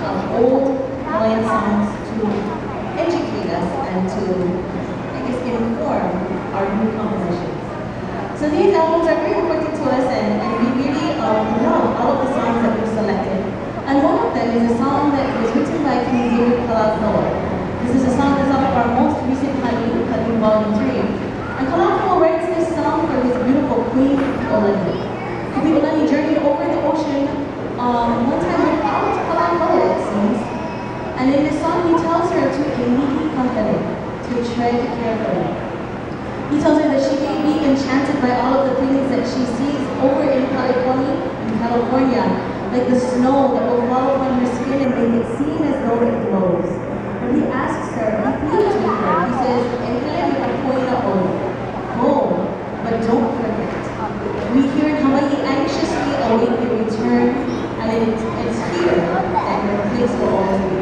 of old Hawaiian songs to educate us and to, I guess, inform our new compositions. So these albums are very important to us, and we really love all of the songs that we've selected. And one of them is a song that was written by King David Kalakaua. This is a song that's off of our most recent Haliu, Volume 3. And Kalakaua writes this song for his beautiful queen, Olani. Olani journeyed over the ocean one time without Kalakaua, it seems. And in this song, he tells her to immediately confident, to tread carefully. He tells her that she may be enchanted by all of the things that she sees over in California, like the snow that will fall upon her skin and make it seem as though it glows. But he asks her, he pleads with her, he says, go, but don't forget. We here in Hawaii anxiously await your return, and it's here that your place will always be.